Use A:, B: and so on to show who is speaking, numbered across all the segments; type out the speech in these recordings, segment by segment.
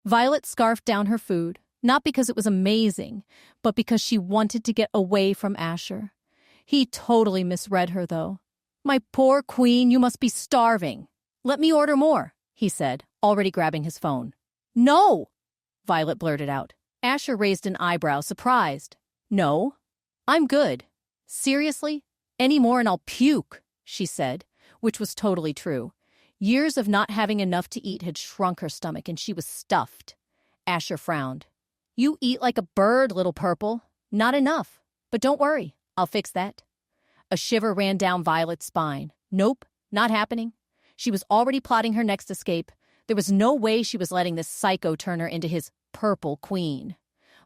A: Violet scarfed down her food, not because it was amazing, but because she wanted to get away from Asher. He totally misread her, though. "My poor queen, you must be starving." "Let me order more," he said, already grabbing his phone. "No!" Violet blurted out. Asher raised an eyebrow, surprised. "No, I'm good." "Seriously? Any more and I'll puke," she said, which was totally true. Years of not having enough to eat had shrunk her stomach, and she was stuffed. Asher frowned. "You eat like a bird, little purple. Not enough. But don't worry, I'll fix that." A shiver ran down Violet's spine. Nope, not happening. She was already plotting her next escape. There was no way she was letting this psycho turn her into his purple queen.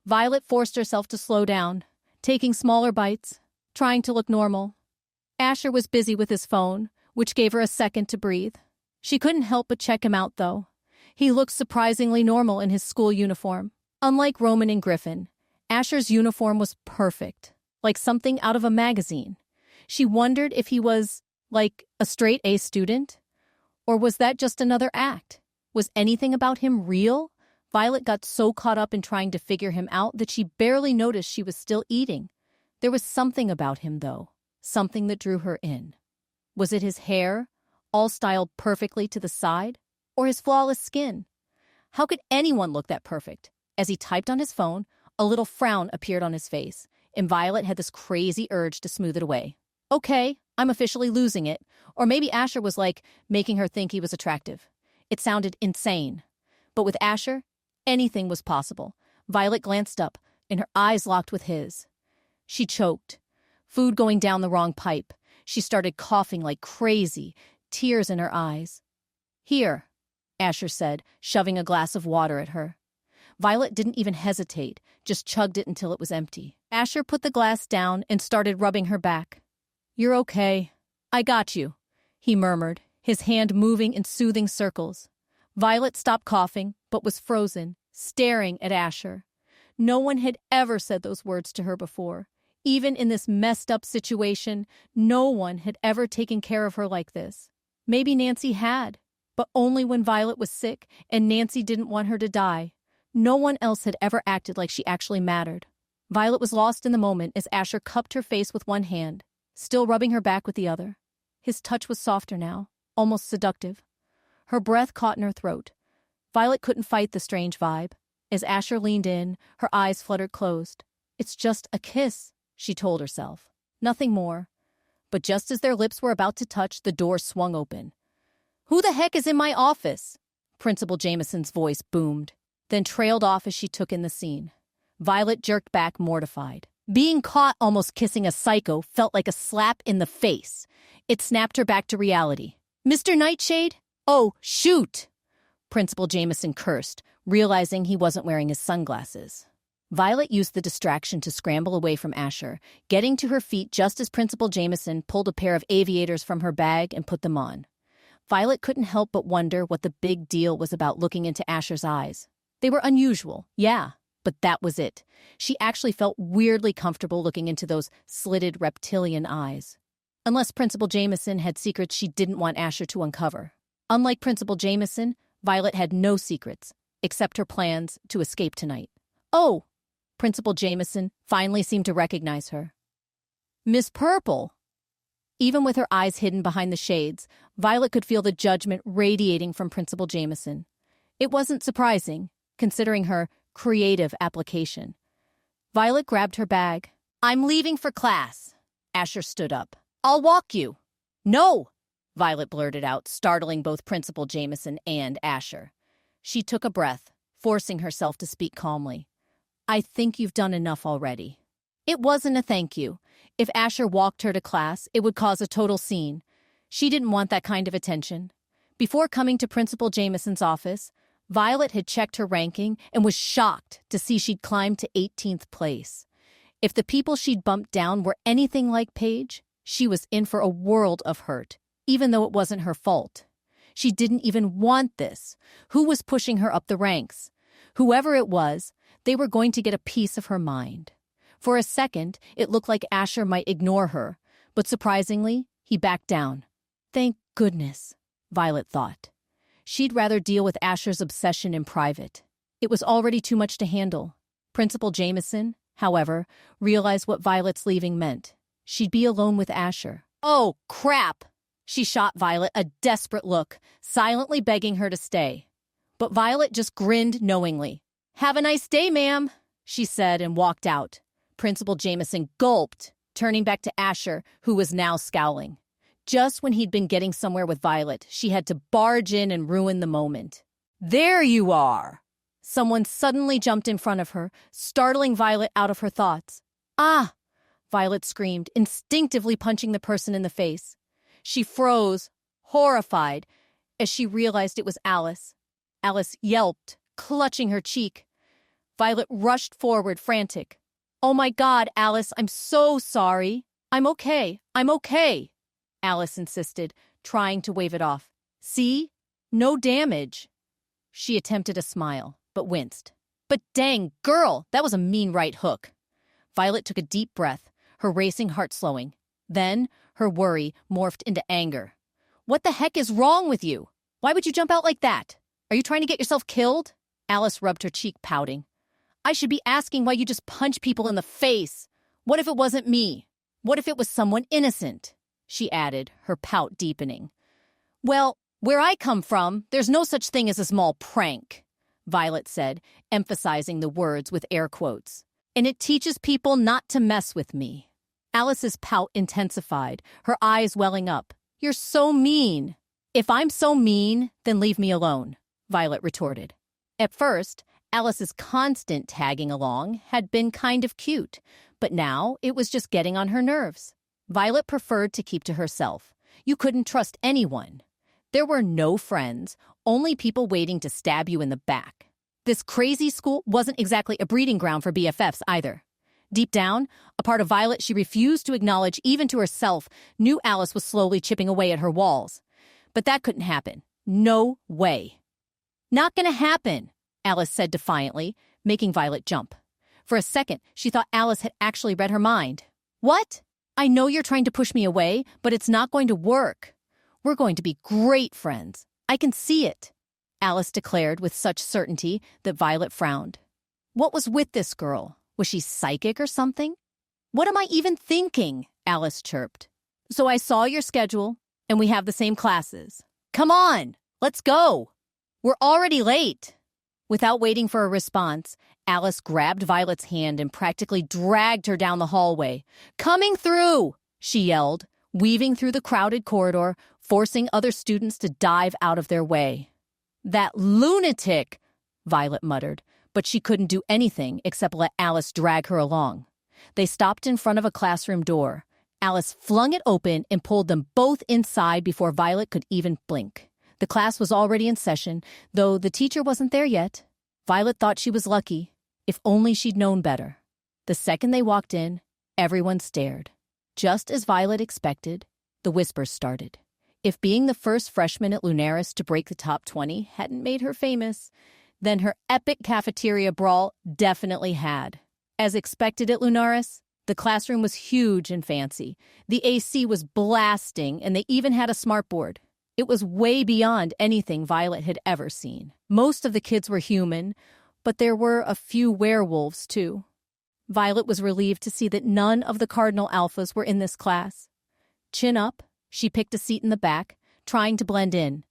A: Violet forced herself to slow down, taking smaller bites, trying to look normal. Asher was busy with his phone, which gave her a second to breathe. She couldn't help but check him out, though. He looked surprisingly normal in his school uniform. Unlike Roman and Griffin, Asher's uniform was perfect, like something out of a magazine. She wondered if he was, like, a straight-A student? Or was that just another act? Was anything about him real? Violet got so caught up in trying to figure him out that she barely noticed she was still eating. There was something about him, though, something that drew her in. Was it his hair, all styled perfectly to the side, or his flawless skin? How could anyone look that perfect? As he typed on his phone, a little frown appeared on his face, and Violet had this crazy urge to smooth it away. Okay, I'm officially losing it. Or maybe Asher was like making her think he was attractive. It sounded insane. But with Asher, anything was possible. Violet glanced up, and her eyes locked with his. She choked. Food going down the wrong pipe. She started coughing like crazy, tears in her eyes. "Here," Asher said, shoving a glass of water at her. Violet didn't even hesitate, just chugged it until it was empty. Asher put the glass down and started rubbing her back. "You're okay. I got you," he murmured, his hand moving in soothing circles. Violet stopped coughing, but was frozen, staring at Asher. No one had ever said those words to her before. Even in this messed-up situation, no one had ever taken care of her like this. Maybe Nancy had, but only when Violet was sick and Nancy didn't want her to die. No one else had ever acted like she actually mattered. Violet was lost in the moment as Asher cupped her face with one hand, still rubbing her back with the other. His touch was softer now, almost seductive. Her breath caught in her throat. Violet couldn't fight the strange vibe. As Asher leaned in, her eyes fluttered closed. "It's just a kiss," she told herself. Nothing more. But just as their lips were about to touch, the door swung open. "Who the heck is in my office?" Principal Jameson's voice boomed, then trailed off as she took in the scene. Violet jerked back, mortified. Being caught almost kissing a psycho felt like a slap in the face. It snapped her back to reality. "Mr. Nightshade? Oh, shoot!" Principal Jameson cursed, realizing he wasn't wearing his sunglasses. Violet used the distraction to scramble away from Asher, getting to her feet just as Principal Jameson pulled a pair of aviators from her bag and put them on. Violet couldn't help but wonder what the big deal was about looking into Asher's eyes. They were unusual, yeah, but that was it. She actually felt weirdly comfortable looking into those slitted reptilian eyes. Unless Principal Jameson had secrets she didn't want Asher to uncover. Unlike Principal Jameson, Violet had no secrets, except her plans to escape tonight. "Oh!" Principal Jameson finally seemed to recognize her. "Miss Purple!" Even with her eyes hidden behind the shades, Violet could feel the judgment radiating from Principal Jameson. It wasn't surprising, considering her creative application. Violet grabbed her bag. "I'm leaving for class." Asher stood up. "I'll walk you." "No!" Violet blurted out, startling both Principal Jameson and Asher. She took a breath, forcing herself to speak calmly. "I think you've done enough already." It wasn't a thank you. If Asher walked her to class, it would cause a total scene. She didn't want that kind of attention. Before coming to Principal Jameson's office, Violet had checked her ranking and was shocked to see she'd climbed to 18th place. If the people she'd bumped down were anything like Paige, she was in for a world of hurt, even though it wasn't her fault. She didn't even want this. Who was pushing her up the ranks? Whoever it was, they were going to get a piece of her mind. For a second, it looked like Asher might ignore her, but surprisingly, he backed down. Thank goodness, Violet thought. She'd rather deal with Asher's obsession in private. It was already too much to handle. Principal Jameson, however, realized what Violet's leaving meant. She'd be alone with Asher. Oh, crap! She shot Violet a desperate look, silently begging her to stay. But Violet just grinned knowingly. "Have a nice day, ma'am," she said and walked out. Principal Jameson gulped, turning back to Asher, who was now scowling. Just when he'd been getting somewhere with Violet, she had to barge in and ruin the moment. "There you are!" Someone suddenly jumped in front of her, startling Violet out of her thoughts. "Ah!" Violet screamed, instinctively punching the person in the face. She froze, horrified, as she realized it was Alice. Alice yelped, clutching her cheek. Violet rushed forward, frantic. "Oh my God, Alice, I'm so sorry. I'm okay. Alice insisted, trying to wave it off. "See? No damage." She attempted a smile, but winced. "But dang, girl, that was a mean right hook." Violet took a deep breath, her racing heart slowing. Then, her worry morphed into anger. "What the heck is wrong with you? Why would you jump out like that? Are you trying to get yourself killed?" Alice rubbed her cheek, pouting. "I should be asking why you just punch people in the face. What if it wasn't me? What if it was someone innocent?" she added, her pout deepening. "Well, where I come from, there's no such thing as a small prank," Violet said, emphasizing the words with air quotes. "And it teaches people not to mess with me." Alice's pout intensified, her eyes welling up. "You're so mean." "If I'm so mean, then leave me alone," Violet retorted. At first, Alice's constant tagging along had been kind of cute, but now it was just getting on her nerves. Violet preferred to keep to herself. You couldn't trust anyone. There were no friends, only people waiting to stab you in the back. This crazy school wasn't exactly a breeding ground for BFFs either. Deep down, a part of Violet she refused to acknowledge even to herself knew Alice was slowly chipping away at her walls. But that couldn't happen. No way. "Not gonna happen," Alice said defiantly, making Violet jump. For a second, she thought Alice had actually read her mind. "What? I know you're trying to push me away, but it's not going to work. We're going to be great friends. I can see it," Alice declared with such certainty that Violet frowned. What was with this girl? Was she psychic or something? "What am I even thinking?" Alice chirped. "So I saw your schedule, and we have the same classes. Come on, let's go. We're already late." Without waiting for a response, Alice grabbed Violet's hand and practically dragged her down the hallway. "Coming through!" she yelled, weaving through the crowded corridor, forcing other students to dive out of their way. "That lunatic!" Violet muttered, but she couldn't do anything except let Alice drag her along. They stopped in front of a classroom door. Alice flung it open and pulled them both inside before Violet could even blink. The class was already in session, though the teacher wasn't there yet. Violet thought she was lucky. If only she'd known better. The second they walked in, everyone stared. Just as Violet expected, the whispers started. If being the first freshman at Lunaris to break the top 20 hadn't made her famous, then her epic cafeteria brawl definitely had. As expected at Lunaris, the classroom was huge and fancy. The AC was blasting, and they even had a smartboard. It was way beyond anything Violet had ever seen. Most of the kids were human, but there were a few werewolves, too. Violet was relieved to see that none of the Cardinal Alphas were in this class. Chin up, she picked a seat in the back, trying to blend in.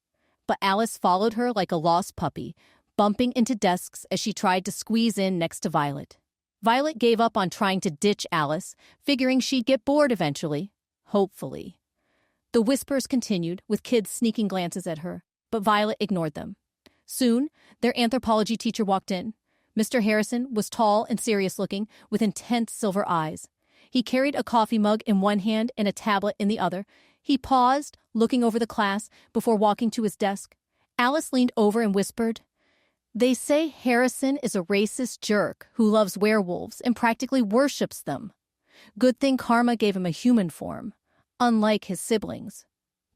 A: But Alice followed her like a lost puppy, bumping into desks as she tried to squeeze in next to Violet. Violet gave up on trying to ditch Alice, figuring she'd get bored eventually. Hopefully. The whispers continued, with kids sneaking glances at her, but Violet ignored them. Soon, their anthropology teacher walked in. Mr. Harrison was tall and serious-looking, with intense silver eyes. He carried a coffee mug in one hand and a tablet in the other. He paused, looking over the class, before walking to his desk. Alice leaned over and whispered, "They say Harrison is a racist jerk who loves werewolves and practically worships them. Good thing karma gave him a human form, unlike his siblings."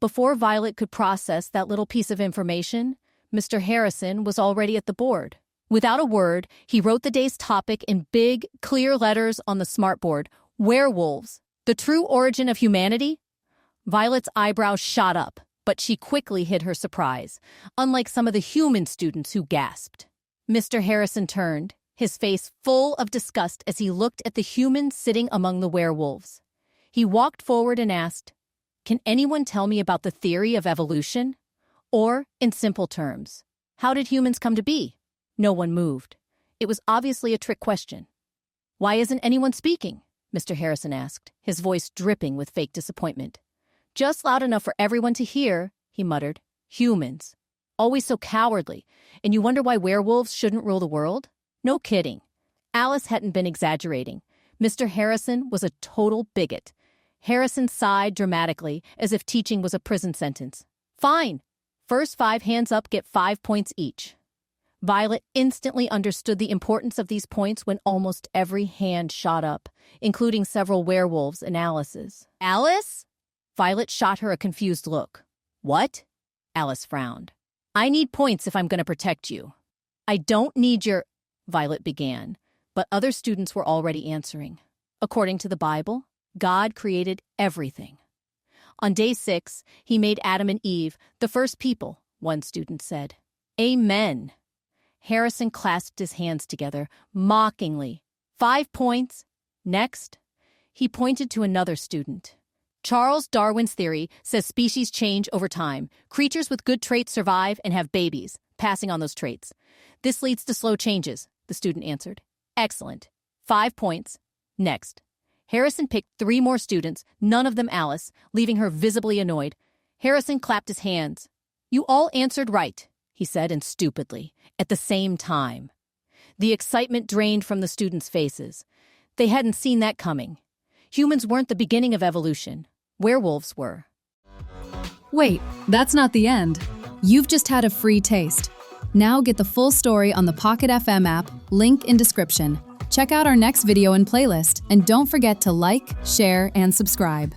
A: Before Violet could process that little piece of information, Mr. Harrison was already at the board. Without a word, he wrote the day's topic in big, clear letters on the smartboard. Werewolves, the true origin of humanity? Violet's eyebrows shot up, but she quickly hid her surprise, unlike some of the human students who gasped. Mr. Harrison turned, his face full of disgust as he looked at the humans sitting among the werewolves. He walked forward and asked, "Can anyone tell me about the theory of evolution? Or, in simple terms, how did humans come to be?" No one moved. It was obviously a trick question. "Why isn't anyone speaking?" Mr. Harrison asked, his voice dripping with fake disappointment. "Just loud enough for everyone to hear," he muttered. "Humans. Always so cowardly. And you wonder why werewolves shouldn't rule the world? No kidding." Alice hadn't been exaggerating. Mr. Harrison was a total bigot. Harrison sighed dramatically, as if teaching was a prison sentence. "Fine. First 5 hands up get 5 points each." Violet instantly understood the importance of these points when almost every hand shot up, including several werewolves and Alice's. "Alice?" Violet shot her a confused look. "What?" Alice frowned. "I need points if I'm going to protect you." "I don't need your—" Violet began, but other students were already answering. According to the Bible, God created everything. On day 6, he made Adam and Eve, the first people, one student said. "Amen." Harrison clasped his hands together, mockingly. 5 points. Next. He pointed to another student. "Charles Darwin's theory says species change over time. Creatures with good traits survive and have babies, passing on those traits. This leads to slow changes," the student answered. "Excellent. 5 points. Next." Harrison picked 3 more students, none of them Alice, leaving her visibly annoyed. Harrison clapped his hands. "You all answered right," he said, and stupidly, at the same time. The excitement drained from the students' faces. They hadn't seen that coming. Humans weren't the beginning of evolution. Werewolves were.
B: Wait, that's not the end. You've just had a free taste. Now get the full story on the Pocket FM app, link in description. Check out our next video and playlist, and don't forget to like, share, and subscribe.